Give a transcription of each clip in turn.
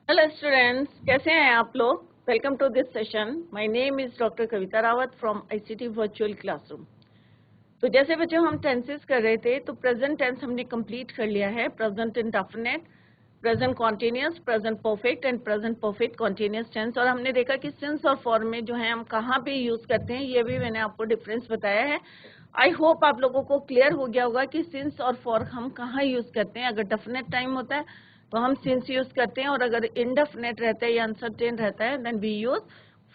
Hello students, कैसे हैं आप लोग। Welcome to this session. My name is doctor Kavita Rawat from ICT virtual classroom. तो जैसे बच्चों हम टेंसेस कर रहे थे, तो प्रेजेंट टेंस हमने कंप्लीट कर लिया है। Present indefinite, present continuous, present perfect and present perfect continuous tense. और हमने देखा कि सिंस और फॉर में जो है हम कहाँ पे यूज करते हैं, ये भी मैंने आपको डिफरेंस बताया है। आई होप आप लोगों को क्लियर हो गया होगा कि सिंस और फॉर हम कहाँ यूज करते हैं। अगर डेफिनेट टाइम होता है तो हम सिंस यूज करते हैं, और अगर इनडेफिनेट रहता है या अनसर्टेन रहता है देन वी यूज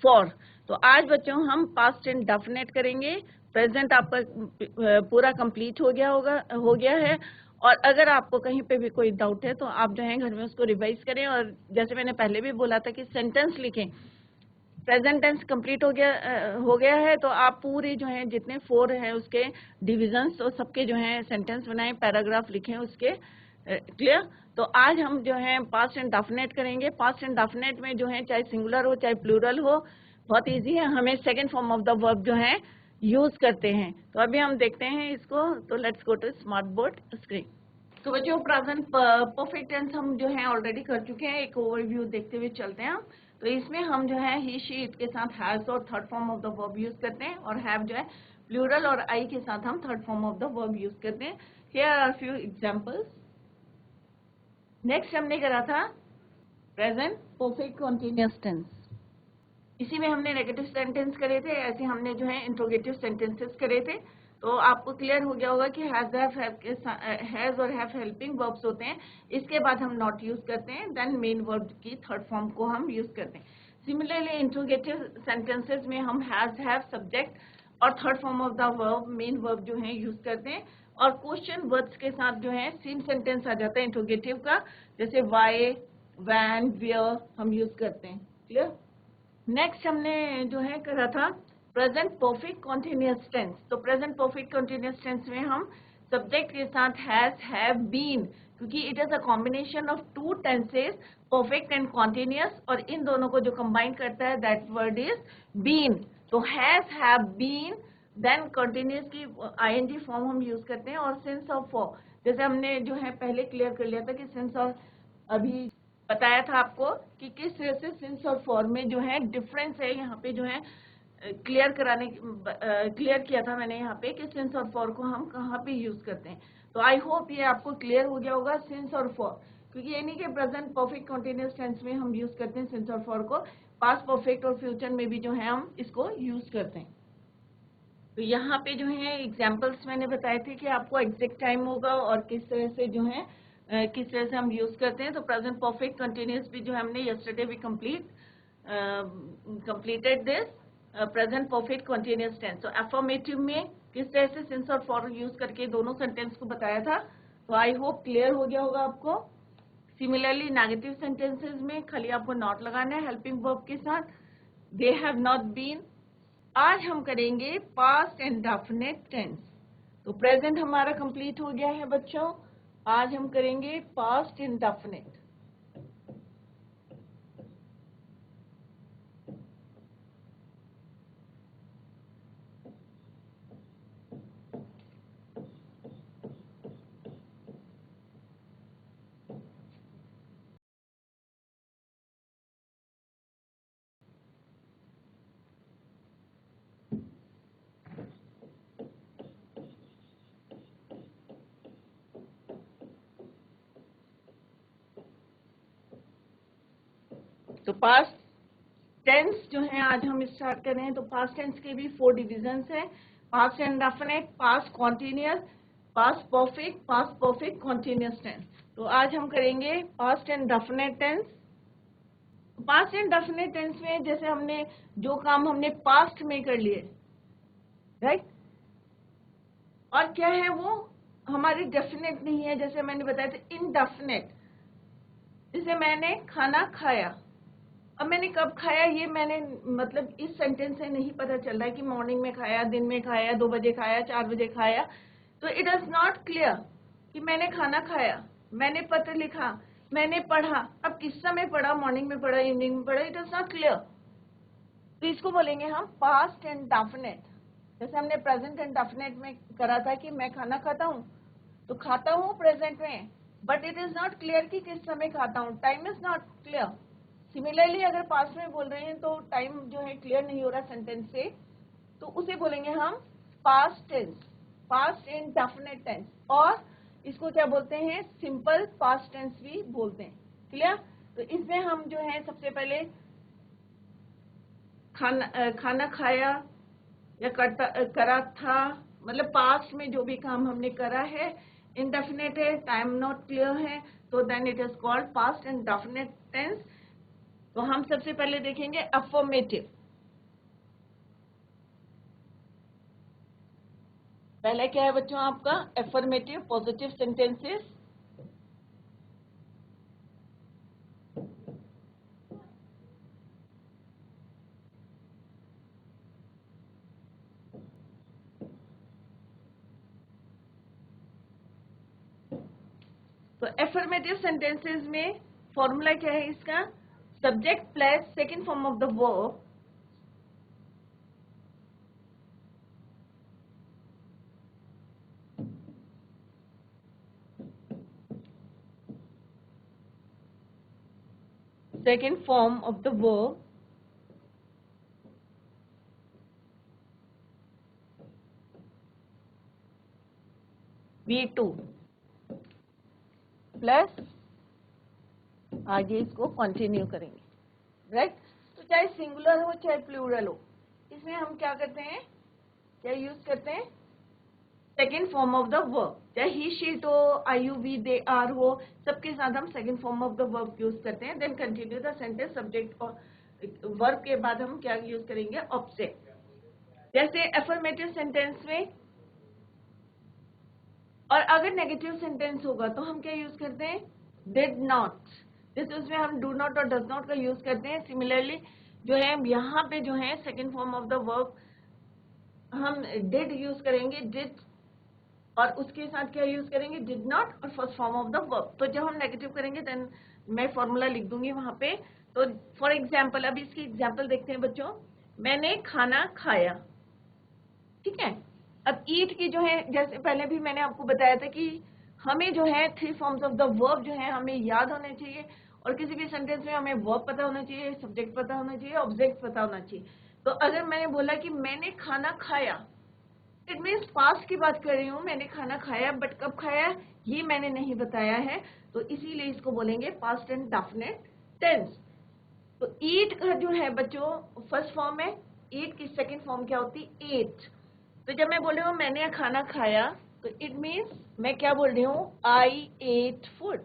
फॉर। तो आज बच्चों हम पास्ट इंडेफिनेट करेंगे। प्रेजेंट आपका पूरा कंप्लीट हो गया है। और अगर आपको कहीं पे भी कोई डाउट है तो आप जो है घर में उसको रिवाइज करें। और जैसे मैंने पहले भी बोला था कि सेंटेंस लिखें। प्रेजेंट टेंस कंप्लीट हो गया है, तो आप पूरे जो है जितने फोर हैं उसके डिविजन्स और सबके जो है सेंटेंस बनाएं, पैराग्राफ लिखें उसके। क्लियर। तो आज हम जो है पास्ट इंडेफिनिट करेंगे। पास्ट इंडेफिनिट में जो है चाहे सिंगुलर हो चाहे प्लूरल हो, बहुत इजी है। हमें second form of the verb जो है यूज करते हैं। तो अभी हम देखते हैं इसको। तो let's go to smart board screen. तो बच्चों प्रेजेंट परफेक्ट टेंस हम जो है ऑलरेडी कर चुके हैं। एक ओवरव्यू देखते हुए चलते हैं हम। तो इसमें हम जो है ही शी इट के साथ हैज और third form of the verb use करते हैं, और हैव जो है प्लूरल और आई के साथ हम third form of the verb use करते हैं। Here are few examples. Next हमने करा था प्रेजेंट परफेक्ट कंटीन्यूअस टेंस। इसी में हमने नेगेटिव सेंटेंस करे थे, ऐसे हमने जो है इंट्रोगेटिव सेंटेंसेस करे थे। तो आपको क्लियर हो गया होगा कि हैज और हैव हेल्पिंग वर्ब्स होते हैं। इसके बाद हम नॉट यूज करते हैं, देन मेन वर्ब की थर्ड फॉर्म को हम यूज करते हैं। सिमिलरली इंट्रोगेटिव सेंटेंसेस में हम हैज हैव सब्जेक्ट और third form of the verb main verb जो है यूज करते हैं। और क्वेश्चन वर्ड्स के साथ जो है सेम सेंटेंस आ जाता है इंट्रोगेटिव का, जैसे वाई, वैन, वेयर हम यूज करते हैं। क्लियर। नेक्स्ट हमने जो है करा था प्रेजेंट परफेक्ट कॉन्टिन्यूअस टेंस। तो प्रेजेंट परफेक्ट कॉन्टिन्यूअस टेंस में हम सब्जेक्ट के साथ हैज, हैव, बीन, क्योंकि it is a combination of two tenses, perfect and continuous, और इन दोनों को जो कंबाइन करता है दैट वर्ड इज बीन। तो has, have, been, then continuous की आईएनजी फॉर्म हम यूज करते हैं। और सिंस और फॉर, जैसे हमने जो है पहले क्लियर कर लिया था कि सिंस और अभी बताया था आपको कि किस तरह से सिंस और फॉर में जो है डिफरेंस है। यहाँ पे जो है क्लियर किया था मैंने यहाँ पे कि सिंस और फॉर को हम कहाँ पे यूज करते हैं। तो आई होप ये आपको क्लियर हो गया होगा सिंस और फॉर, क्योंकि ये नहीं कि प्रेजेंट परफेक्ट कंटिन्यूअस टेंस में हम यूज करते हैं सिंस और फॉर को, पास्ट परफेक्ट और फ्यूचर में भी जो है हम इसको यूज करते हैं। तो यहाँ पे जो है एग्जाम्पल्स मैंने बताए थे कि आपको एग्जैक्ट टाइम होगा और किस तरह से जो है किस तरह से हम यूज करते हैं। तो प्रेजेंट परफेक्ट कंटिन्यूअस भी जो है हमने यस्टरडे भी completed this present perfect continuous tense. तो अफर्मेटिव में किस तरह से सिंस और फॉर यूज करके दोनों सेंटेंस को बताया था। तो आई होप क्लियर हो गया होगा आपको। सिमिलरली नेगेटिव सेंटेंसेस में खाली आपको नॉट लगाना है हेल्पिंग वर्ब के साथ, दे हैव नॉट बीन। आज हम करेंगे पास्ट इंडेफिनिट टेंस। तो प्रेजेंट हमारा कंप्लीट हो गया है बच्चों, आज हम करेंगे पास्ट इंडेफिनिट। तो पास्ट टेंस जो है आज हम स्टार्ट कर रहे हैं। तो पास्ट टेंस के भी 4 डिविजन्स हैं। Past indefinite, past continuous, past perfect continuous tense. तो आज हम करेंगे past indefinite tense. Past indefinite tense में जैसे हमने जो काम हमने पास्ट में कर लिए, राइट, और क्या है वो हमारी डेफिनेट नहीं है। जैसे मैंने बताया था इनडेफिनेट, जैसे मैंने खाना खाया। अब मैंने कब खाया ये मैंने मतलब इस सेंटेंस से नहीं पता चल रहा है कि मॉर्निंग में खाया, दिन में खाया, 2 बजे खाया, 4 बजे खाया। तो इट इज नॉट क्लियर कि मैंने खाना खाया, मैंने पत्र लिखा, मैंने पढ़ा। अब किस समय पढ़ा, मॉर्निंग में पढ़ा, इवनिंग में पढ़ा, इट इज नॉट क्लियर। तो इसको बोलेंगे हम पास्ट इंडेफिनिट। जैसे हमने प्रेजेंट इंडेफिनिट में करा था कि मैं खाना खाता हूँ, तो खाता हूँ प्रेजेंट में, but it is not clear कि किस समय खाता हूँ, time is not clear. Similarly अगर पास्ट में बोल रहे हैं तो टाइम जो है क्लियर नहीं हो रहा सेंटेंस से, तो उसे बोलेंगे हम past tense, past indefinite tense, और इसको क्या बोलते हैं, सिंपल पास्ट टेंस भी बोलते हैं। क्लियर? तो इसमें हम जो है सबसे पहले खाना खाया या करा था, मतलब पास्ट में जो भी काम हमने करा है, इंडेफिनिट है, टाइम नॉट क्लियर है, तो then it is called past indefinite tense. तो हम सबसे पहले देखेंगे अफर्मेटिव। पहले क्या है बच्चों आपका अफर्मेटिव पॉजिटिव सेंटेंसेस। तो अफर्मेटिव सेंटेंसेस में फॉर्मूला क्या है इसका, subject plus second form of the verb second form of the verb V2 plus आगे इसको कंटिन्यू करेंगे, राइट। तो चाहे सिंगुलर हो चाहे प्लूरल हो, इसमें हम क्या करते हैं, क्या यूज करते हैं, second form of the verb. चाहे ही शीट हो, आई यू वी दे आर हो, सबके साथ हम second form of the verb use करते हैं। Then continue the sentence, subject और वर्ब के बाद हम क्या यूज करेंगे, ऑब्जेक्ट। जैसे अफर्मेटिव सेंटेंस में, और अगर नेगेटिव सेंटेंस होगा तो हम क्या यूज करते हैं, डिड नॉट। जैसे उसमें हम डू नॉट और डज नॉट का यूज करते हैं। सिमिलरली जो है यहाँ पे जो है second form of the verb हम डिड यूज करेंगे, डिड, और उसके साथ क्या यूज करेंगे, डिड नॉट, और first form of the verb. तो जब हम नेगेटिव करेंगे देन मैं फॉर्मूला लिख दूंगी वहां पे। तो फॉर एग्जाम्पल, अब इसकी एग्जाम्पल देखते हैं बच्चों। मैंने खाना खाया, ठीक है। अब ईट की जो है, जैसे पहले भी मैंने आपको बताया था कि हमें जो है three forms of the verb जो है हमें याद होने चाहिए, और किसी भी सेंटेंस में हमें वर्ब पता होना चाहिए, सब्जेक्ट पता होना चाहिए, ऑब्जेक्ट पता होना चाहिए। तो अगर मैंने बोला कि मैंने खाना खाया, इट मीन्स पास्ट की बात कर रही हूँ, मैंने खाना खाया, बट कब खाया ये मैंने नहीं बताया है, तो इसीलिए इसको बोलेंगे पास्ट इंडेफिनिट टेंस। तो ईट का जो है बच्चों फर्स्ट फॉर्म है, ईट की सेकंड फॉर्म क्या होती, एट। तो जब मैं बोल रही हूँ मैंने खाना खाया, तो इट मीन्स मैं क्या बोल रही हूँ, आई एट फूड।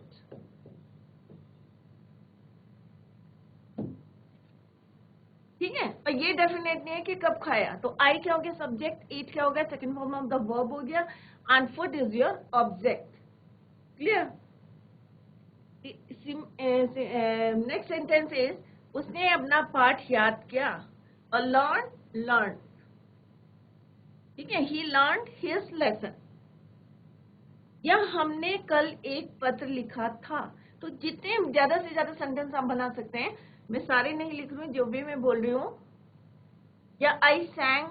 ठीक है, और ये डेफिनेट नहीं है कि कब खाया। तो आई क्या हो गया सब्जेक्ट, एट क्या हो गया second form of the verb हो गया, and food is your object. Clear? Next sentence is, उसने अपना पाठ याद किया, और लर्न। ठीक है, ही लर्न हिज लेसन, या हमने कल एक पत्र लिखा था। तो जितने ज्यादा से ज्यादा सेंटेंस आप बना सकते हैं, मैं सारे नहीं लिख रही हूँ, जो भी मैं बोल रही हूँ, या आई सैंग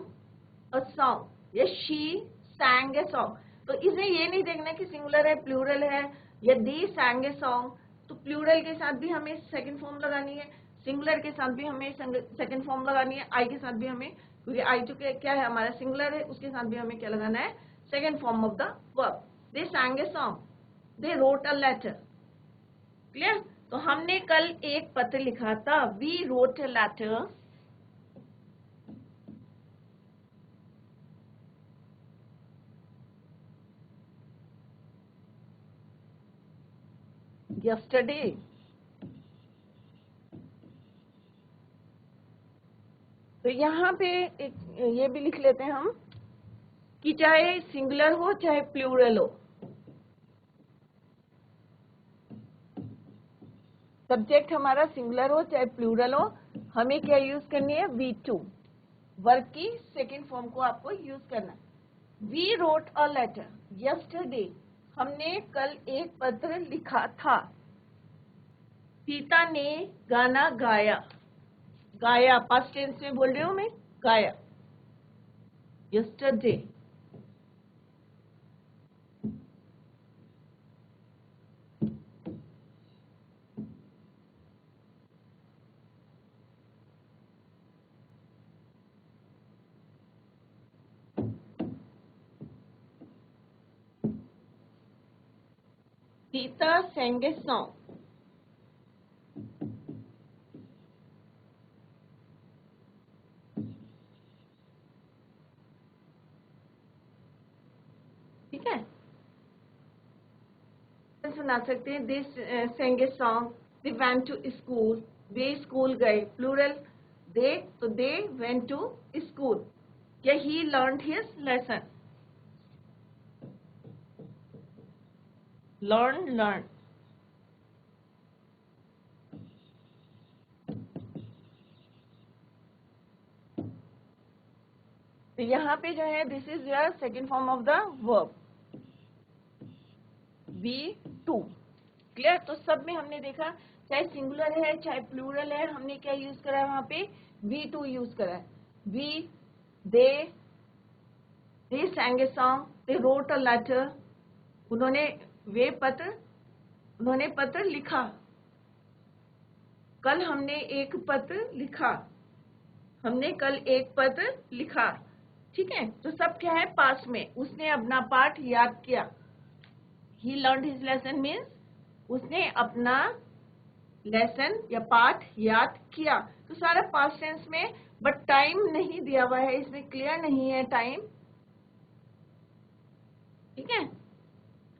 अ सॉन्ग, या शी सैंग ए सॉन्ग। तो इसमें ये नहीं देखना कि सिंगुलर है प्लूरल है, या दी सैंग ए सॉन्ग। तो प्लूरल के साथ भी हमें सेकंड फॉर्म लगानी है, सिंगुलर के साथ भी हमें सेकंड फॉर्म लगानी है, आई के साथ भी हमें, क्योंकि आई जो क्या है हमारा सिंगुलर है, उसके साथ भी हमें क्या लगाना है, second form of the verb. They sang a song. They wrote a letter. Clear? तो हमने कल एक पत्र लिखा था, We wrote a letter yesterday. तो यहाँ पे एक ये भी लिख लेते हैं हम कि चाहे सिंगुलर हो चाहे प्लूरल हो, सब्जेक्ट हमारा सिंगुलर हो चाहे प्लूरल हो, हमें क्या यूज करनी है, V2। वर्ब की सेकेंड फॉर्म को आपको यूज करना है। We wrote a letter yesterday. हमने कल एक पत्र लिखा था। सीता ने गाना गाया, गाया पास्ट टेंस में बोल रही हूँ मैं, गाया yesterday. Sita sang a song. ठीक है, सुना सकते हैं. They sang a song. They went to school. Way school गए. प्लूरल they, तो they went to school. या he learned his lesson. learn. तो यहाँ पे जो है this is your second form of the verb V2. Clear. तो सब में हमने देखा चाहे सिंगुलर है चाहे प्लूरल है, हमने क्या यूज करा है वहां पे V2 यूज करा है. We, they sang a song, they wrote a letter. उन्होंने पत्र लिखा. कल हमने एक पत्र लिखा. ठीक है, तो सब क्या है पास्ट में. उसने अपना पाठ याद किया. He learned his lesson means उसने अपना लेसन या पाठ याद किया. तो सारा पास्ट टेंस में, बट टाइम नहीं दिया हुआ है इसमें, क्लियर नहीं है टाइम. ठीक है,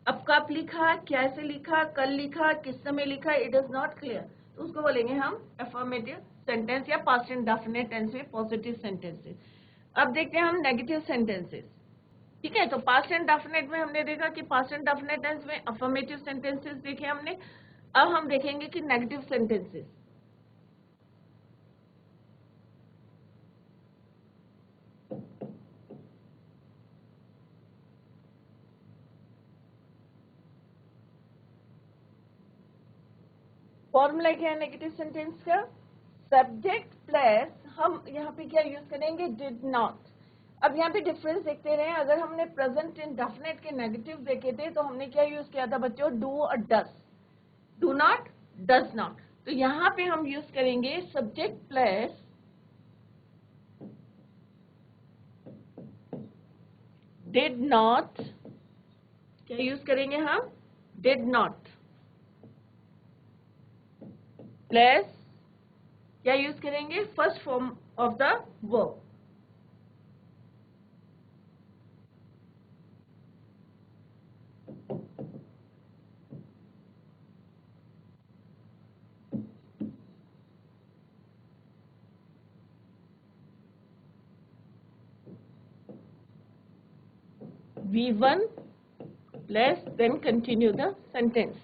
अब कब लिखा, कैसे लिखा, कल लिखा, किस समय लिखा, इट इज नॉट क्लियर. तो उसको बोलेंगे हम अफर्मेटिव सेंटेंस या पास्ट इंडेफिनिट टेंस में पॉजिटिव सेंटेंसेस. अब देखते हैं हम नेगेटिव सेंटेंसेस. ठीक है, तो पास्ट इंडेफिनिट में हमने देखा कि पास्ट इंडेफिनिट टेंस में अफर्मेटिव सेंटेंसेस देखे हमने. अब हम देखेंगे कि नेगेटिव सेंटेंसेस. फॉर्मूला क्या है नेगेटिव सेंटेंस का? सब्जेक्ट प्लस हम यहाँ पे क्या यूज करेंगे, डिड नॉट. अब यहाँ पे डिफरेंस देखते रहे. अगर हमने प्रेजेंट इंडेफिनिट के नेगेटिव देखे थे तो हमने क्या यूज किया था बच्चों, डू और does. Do not, does not. तो यहाँ पे हम यूज करेंगे सब्जेक्ट प्लस डिड नॉट. क्या यूज करेंगे हम, डिड नॉट प्लस क्या यूज करेंगे, first form of the verb. V1 plus then continue the sentence.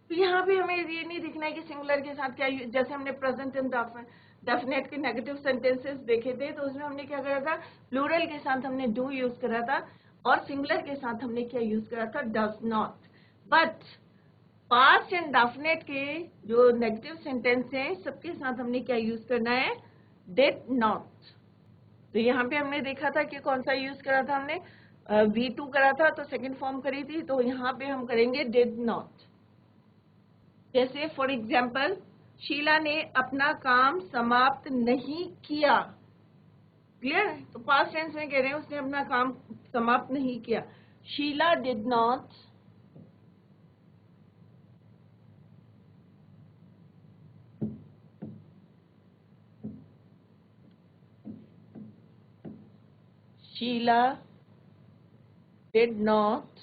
तो यहाँ पे हमें ये नहीं दिखना है कि सिंगुलर के साथ क्या, जैसे हमने प्रेजेंट इंडेफिनिट के नेगेटिव सेंटेंसेस देखे थे तो उसमें हमने क्या करा था, प्लूरल के साथ हमने डू यूज करा था और सिंगुलर के साथ हमने क्या यूज करा था, does not. But past indefinite के जो नेगेटिव सेंटेंस हैं सबके साथ हमने क्या यूज करना है, डिड नॉट. तो यहाँ पे हमने देखा था कि कौन सा यूज करा था हमने, V2 करा था तो सेकंड फॉर्म करी थी. तो यहाँ पे हम करेंगे डिड नॉट. जैसे फॉर एग्जाम्पल, शीला ने अपना काम समाप्त नहीं किया. क्लियर है, तो पास्ट टेंस में कह रहे हैं उसने अपना काम समाप्त नहीं किया. Sheila did not Sheila did not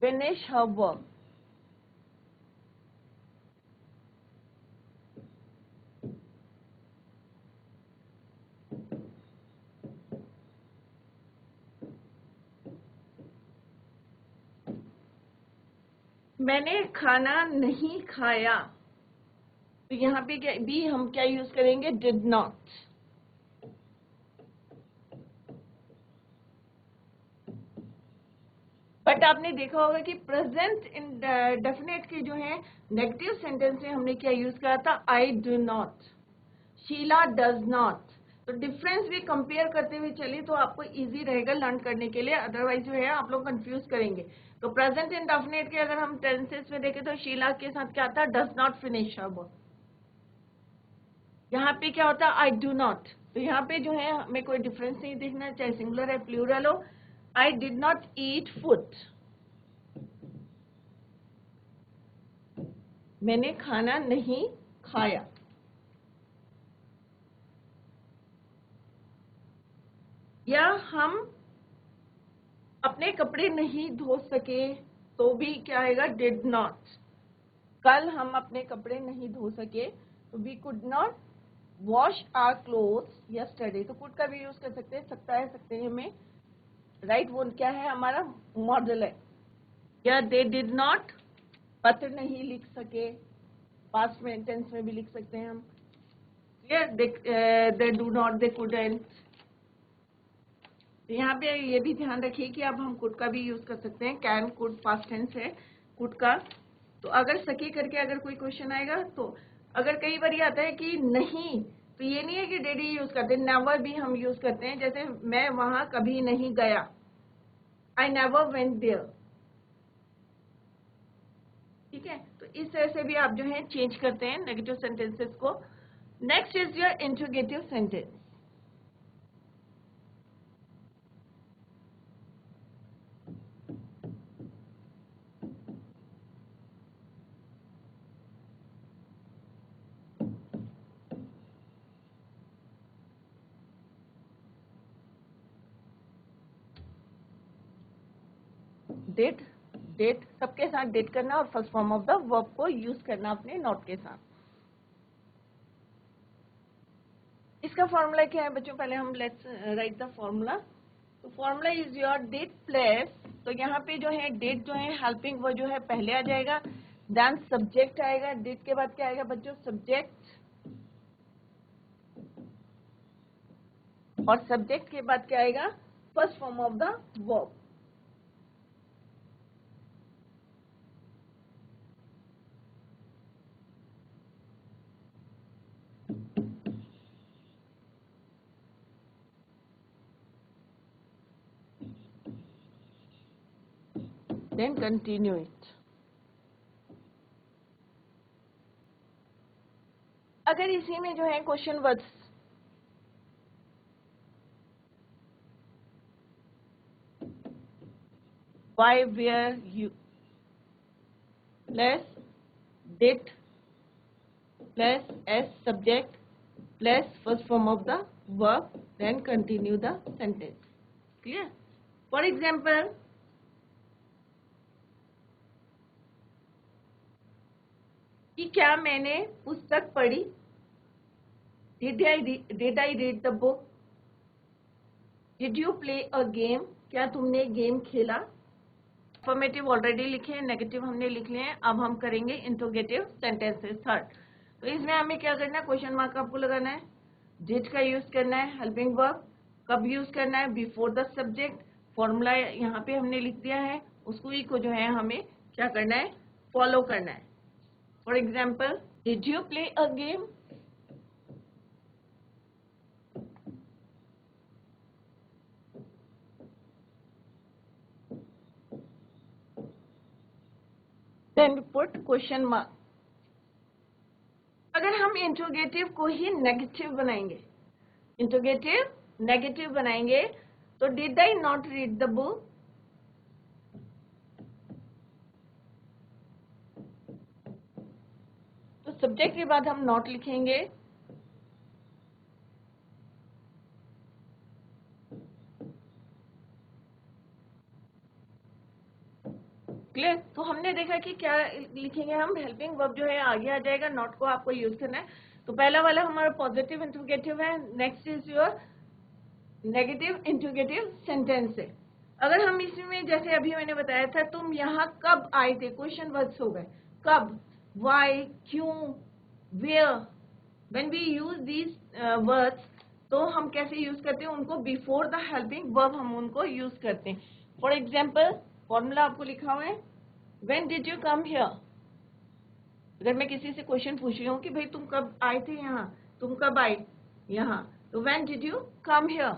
finish her work. मैंने खाना नहीं खाया. तो यहाँ पे क्या भी हम क्या यूज करेंगे, डिड नॉट. बट आपने देखा होगा कि प्रेजेंट इंडेफिनिट के जो है नेगेटिव सेंटेंस में हमने क्या यूज करा था, I do not, Sheila does not. तो डिफरेंस भी कंपेयर करते हुए चलिए तो आपको इजी रहेगा लर्न करने के लिए. अदरवाइज जो है आप लोग कंफ्यूज करेंगे. तो प्रेजेंट इंडेफिनिट के अगर हम टेंसेस में देखें तो शीला के साथ क्या था, does not finish her work. यहाँ पे क्या होता है, आई डू नॉट. तो यहाँ पे जो है हमें कोई डिफरेंस नहीं देखना, चाहे सिंगुलर है प्लूरल हो. I did not eat food. मैंने खाना नहीं खाया. या हम अपने कपड़े नहीं धो सके तो भी क्या आएगा? Did not. कल हम अपने कपड़े नहीं धो सके तो we could not wash our clothes yesterday. तो कुड का भी यूज कर सकते हैं, सकते हैं में. राइट, वो क्या है हमारा मॉडल है. या दे डिड नॉट पत्र नहीं लिख सके, पास्ट में टेंस में भी लिख सकते हैं हम. They do not, they couldn't. यहाँ पे ये भी ध्यान रखिए कि अब हम कुड का भी यूज कर सकते हैं. कैन, कुड पास्ट टेंस है कुड का. तो अगर सके करके अगर कोई क्वेश्चन आएगा तो अगर कई बार आता है कि नहीं, तो ये नहीं है कि डेडी यूज करते, नेवर भी हम यूज करते हैं. जैसे मैं वहां कभी नहीं गया, आई नेवर वेंट देयर. ठीक है, तो इस तरह से भी आप जो है चेंज करते हैं नेगेटिव सेंटेंसेस को. Next is your interrogative sentence. Did, did सबके साथ डेट करना और first form of the verb को यूज करना अपने नॉट के साथ. इसका फॉर्मूला क्या है बच्चों? पहले हम लेट्स राइट द फॉर्मूला. तो formula is your did plus. तो यहाँ पे जो है डेट जो है हेल्पिंग वो जो है पहले आ जाएगा, देन सब्जेक्ट आएगा. डेट के बाद क्या आएगा बच्चों? सब्जेक्ट. और सब्जेक्ट के बाद क्या आएगा? First form of the verb. Then continue it. अगर इसी में जो है question words why, where, you plus did plus as subject plus first form of the verb, then continue the sentence. Clear? For example, कि क्या मैंने पुस्तक पढ़ी? Did I read the book? Did you play a game? क्या तुमने game खेला? Affirmative already लिखे हैं, नेगेटिव हमने लिख लिए हैं. अब हम करेंगे इंट्रोगेटिव सेंटेंसेस थर्ड. तो इसमें हमें क्या करना है? क्वेश्चन मार्क आपको लगाना है. डिड का यूज करना है हेल्पिंग वर्ब. कब यूज करना है? Before the subject. फॉर्मूला यहाँ पे हमने लिख दिया है, उसको ही को जो है हमें क्या करना है? फॉलो करना है. For example, did you play a game? Then put question mark. अगर हम इंट्रोगेटिव को ही नेगेटिव बनाएंगे, इंट्रोगेटिव नेगेटिव बनाएंगे, तो did I not read the book? तो सब्जेक्ट के बाद हम नॉट लिखेंगे. क्लियर? तो हमने देखा कि क्या लिखेंगे हम? हेल्पिंग वर्ब जो है आगे आ जाएगा, नॉट को आपको यूज करना है. तो पहला वाला हमारा पॉजिटिव इंट्रोगेटिव है. Next is your negative interrogative sentence है. अगर हम इसमें जैसे अभी मैंने बताया था, तुम यहाँ कब आए थे? क्वेश्चन वर्ड्स हो गए. कब, वाई, क्यों, where. When we use these words तो हम कैसे यूज करते हैं उनको? बिफोर द हेल्पिंग वर्ब हम उनको यूज करते हैं. फॉर एग्जाम्पल, फॉर्मूला आपको लिखा हुआ है. When did you come here? अगर मैं किसी से क्वेश्चन पूछ रही हूँ कि भाई तुम कब आए थे यहाँ, तुम कब आए यहाँ, तो when did you come here?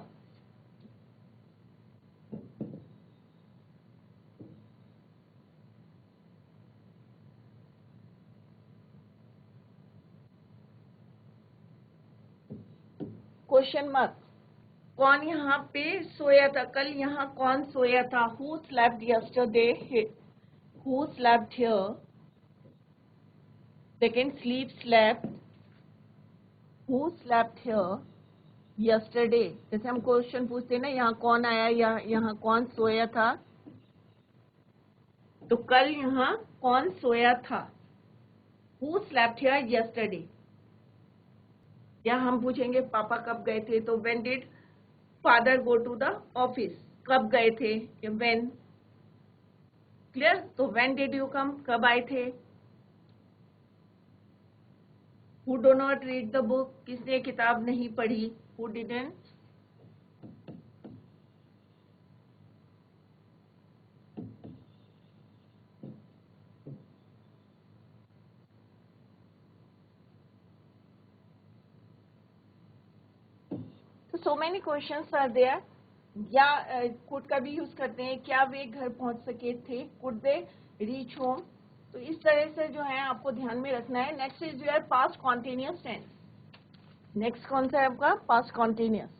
Question mark. कौन यहाँ पे सोया था कल, यहाँ कौन सोया था? Who slept yesterday? Who slept here? Second, sleep slept. Who slept here yesterday? जैसे हम क्वेश्चन पूछते हैं ना, यहाँ कौन आया या यहाँ कौन सोया था, तो कल यहाँ कौन सोया था? Who slept here yesterday. या हम पूछेंगे पापा कब गए थे, तो when did father go to the office? कब गए थे? व्हेन. क्लियर? तो व्हेन डिड यू कम? कब आए थे? Who do not read the book? किसने किताब नहीं पढ़ी? Who didn't. तो so many questions are there. या कुड का भी यूज करते हैं, क्या वे घर पहुंच सके थे? Could they reach home? तो इस तरह से जो है आपको ध्यान में रखना है. Next is your past continuous tense. Next कौन सा है आपका? Past continuous.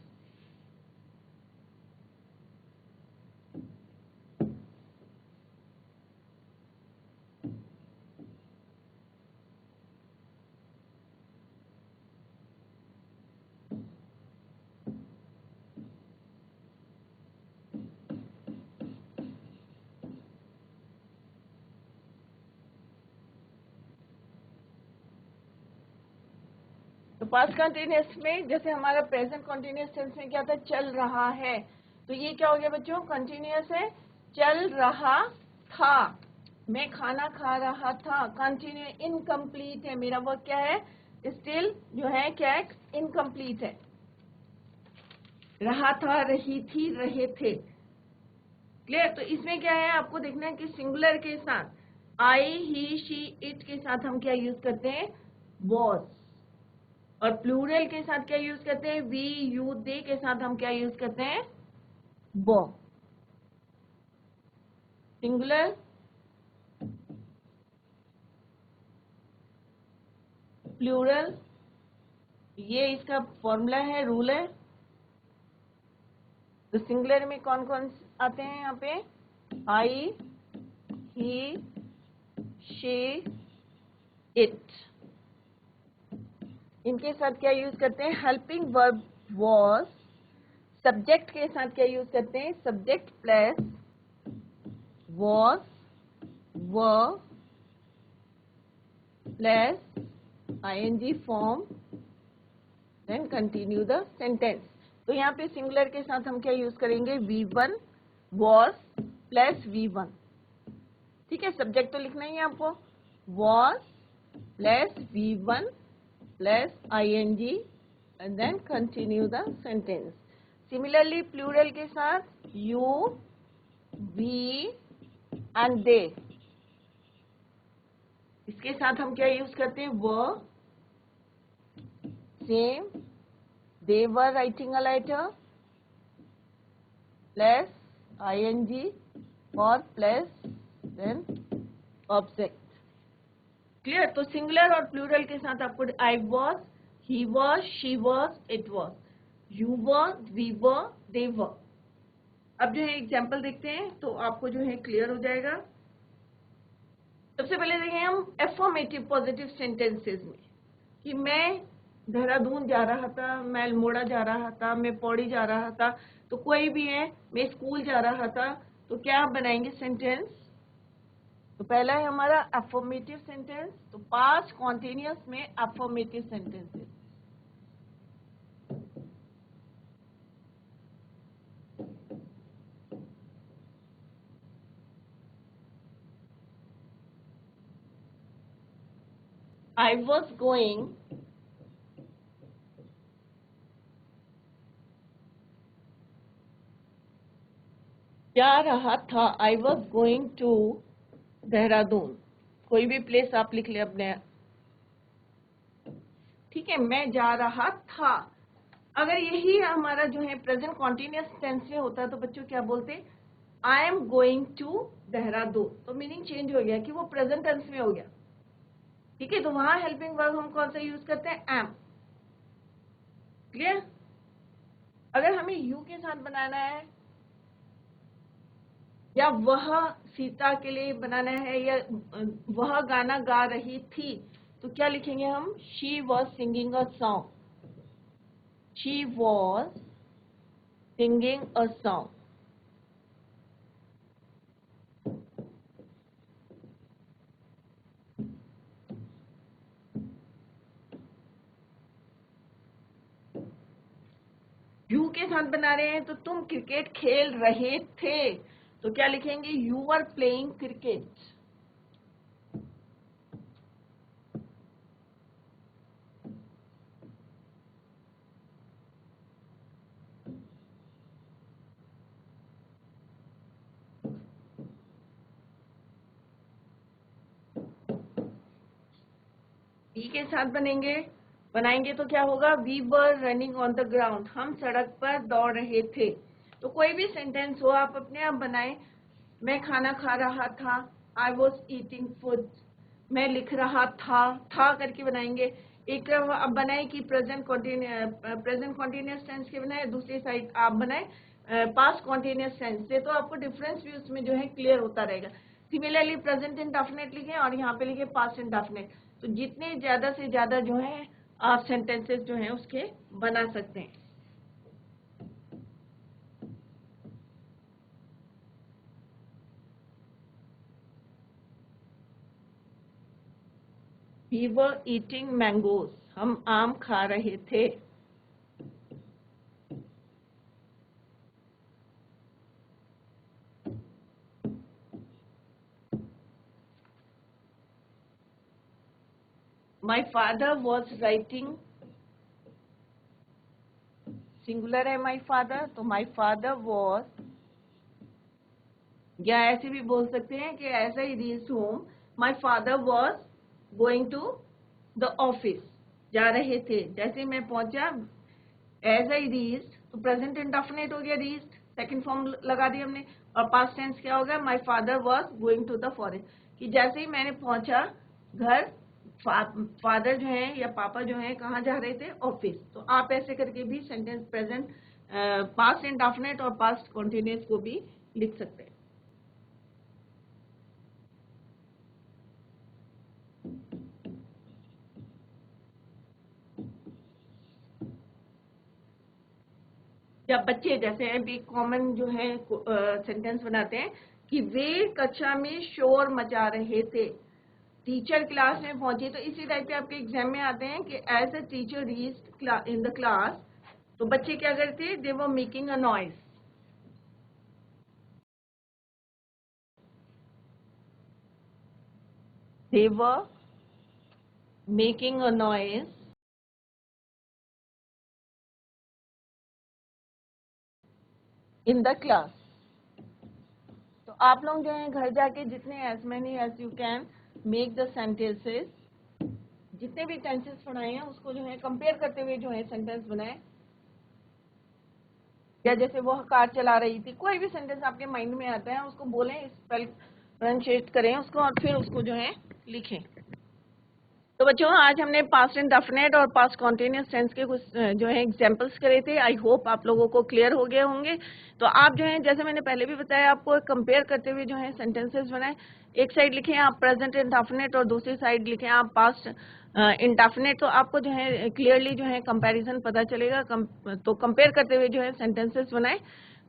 तो पास्ट कंटिन्यूअस में जैसे हमारा प्रेजेंट कंटिन्यूअस टेंस में क्या था? चल रहा है. तो ये क्या हो गया बच्चों? कंटिन्यूअस है. चल रहा था. मैं खाना खा रहा था. कंटिन्यू. इनकम्प्लीट है. मेरा वर्क क्या है? स्टिल जो है क्या है? इनकम्प्लीट है. रहा था, रही थी, रहे थे. क्लियर? तो इसमें क्या है आपको देखना है कि सिंगुलर के साथ आई, ही, शी, इट के साथ हम क्या यूज करते हैं? वॉज. और प्लूरल के साथ क्या यूज करते हैं? वी, यू, दे के साथ हम क्या यूज करते हैं? वो. सिंगुलर, प्लूरल, ये इसका फॉर्मूला है, रूल है. तो सिंगुलर में कौन कौन आते हैं यहाँ पे? आई, ही, शी, इट. इनके साथ क्या यूज करते हैं? Helping verb was. सब्जेक्ट के साथ क्या यूज करते हैं? Subject plus was, were plus ing form, then continue the sentence. तो यहाँ पे सिंगुलर के साथ हम क्या यूज करेंगे? V1 was plus V1. ठीक है? सब्जेक्ट तो लिखना ही है आपको. Was plus V1 plus ing and then continue the sentence. Similarly plural के साथ यू, वी एंड दे. इसके साथ हम क्या यूज करते हैं? वर, same, they were writing a letter plus ing और plus then object. क्लियर? तो सिंगुलर और प्लूरल के साथ आपको I was, he was, she was, it was, you were, we were, they were. अब जो है एग्जाम्पल देखते हैं तो आपको जो है क्लियर हो जाएगा. सबसे पहले देखें हम एफर्मेटिव पॉजिटिव सेंटेंसेस में कि मैं देहरादून जा रहा था, मैं अल्मोड़ा जा रहा था, मैं पौड़ी जा रहा था. तो कोई भी है, मैं स्कूल जा रहा था, तो क्या आप बनाएंगे सेंटेंस? तो पहला है हमारा अफर्मेटिव सेंटेंस. तो पास्ट कॉन्टिन्यूअस में affirmative sentences. I was going जा रहा था. I was going to Dehradun. कोई भी प्लेस आप लिख ले अपने. ठीक है? मैं जा रहा था. अगर यही हमारा जो है प्रेजेंट कॉन्टिन्यूअस टेंस में होता तो बच्चों क्या बोलते? I am going to Dehradun. तो मीनिंग चेंज हो गया कि वो प्रेजेंट टेंस में हो गया. ठीक है? तो वहां हेल्पिंग वर्ब हम कौन सा यूज करते हैं? एम. क्लियर? अगर हमें यू के साथ बनाना है या वह सीता के लिए बनाना है या वह गाना गा रही थी, तो क्या लिखेंगे हम? She was singing a song. She was singing a song. You के साथ बना रहे हैं तो तुम क्रिकेट खेल रहे थे, तो क्या लिखेंगे? You are playing cricket. We के साथ बनाएंगे तो क्या होगा? We were running on the ground, हम सड़क पर दौड़ रहे थे। तो कोई भी सेंटेंस हो आप अपने आप बनाएं। मैं खाना खा रहा था, आई वॉज ईटिंग फूड। मैं लिख रहा था करके बनाएंगे। एक अब बनाए कि प्रेजेंट कॉन्टिन्यूस टेंस के बनाए, दूसरी साइड आप बनाए पास्ट कॉन्टिन्यूस टेंस से, तो आपको डिफरेंस भी उसमें जो है क्लियर होता रहेगा। सिमिलरली प्रेजेंट इंडेफिनिट लिखे और यहाँ पे लिखे पास्ट इंडेफिनिट, तो जितने ज्यादा से ज्यादा जो है आप सेंटेंसेस जो है उसके बना सकते हैं। We were eating mangoes, हम आम खा रहे थे। My father was writing, singular है my father, तो my father was, या ऐसे भी बोल सकते हैं कि as I reached home, my father was going to the office, जा रहे थे। जैसे मैं पहुंचा, as I reached, तो प्रेजेंट इंडेफिनिट हो गया reached, सेकंड फॉर्म लगा दी हमने, और पास्ट टेंस क्या होगा? my father was going to the forest, कि जैसे ही मैंने पहुंचा घर, फादर जो है या पापा जो है कहाँ जा रहे थे? ऑफिस। तो आप ऐसे करके भी सेंटेंस प्रेजेंट पास्ट इंडेफिनिट और पास्ट कॉन्टिन्यूअस को भी लिख सकते हैं। या बच्चे जैसे अभी कॉमन जो है सेंटेंस बनाते हैं कि वे कक्षा में शोर मचा रहे थे, टीचर क्लास में पहुंची, तो इसी टाइप के आपके एग्जाम में आते हैं कि as a teacher reached in the class, तो बच्चे क्या करते? They were making a noise. They were making a noise in the class. तो आप लोग जो है घर जाके जितने as many as you can make the sentences, जितने भी टेंसेस पढ़ाए हैं उसको जो है कंपेयर करते हुए जो है सेंटेंस बनाए। या जैसे वह कार चला रही थी, कोई भी सेंटेंस आपके माइंड में आता है उसको बोलें, स्पेल प्रोनाउंशिएट करें उसको और फिर उसको जो है लिखें। तो बच्चों आज हमने पास्ट इंडेफिनिट और पास्ट कॉन्टिन्यूअस टेंस के कुछ जो है एग्जांपल्स करे थे। आई होप आप लोगों को क्लियर हो गए होंगे। तो आप जो है जैसे मैंने पहले भी बताया, आपको कंपेयर करते हुए जो है सेंटेंसेस बनाएं। एक साइड लिखें आप प्रेजेंट इंडेफिनिट और दूसरी साइड लिखें आप पास्ट इंडेफिनिट, तो आपको जो है क्लियरली जो है कंपैरिजन पता चलेगा। तो कंपेयर करते हुए जो है सेंटेंसेस बनाएं,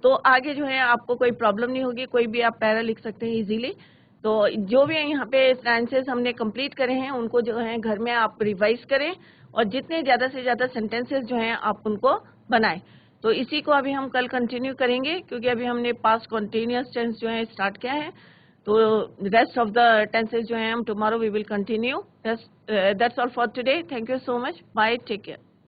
तो आगे जो है आपको कोई प्रॉब्लम नहीं होगी, कोई भी आप पैरा लिख सकते हैं इजीली। तो जो भी यहाँ पे सेंटेंसेस हमने कंप्लीट करे हैं उनको जो है घर में आप रिवाइज करें और जितने ज्यादा से ज्यादा सेंटेंसेस जो हैं आप उनको बनाएं। तो इसी को अभी हम कल कंटिन्यू करेंगे, क्योंकि अभी हमने पास्ट कॉन्टिन्यूअस टेंस जो है स्टार्ट किया है। तो रेस्ट ऑफ द टेंसेस जो है हम tomorrow we will continue. That's all for today. Thank you so much. Bye, take care.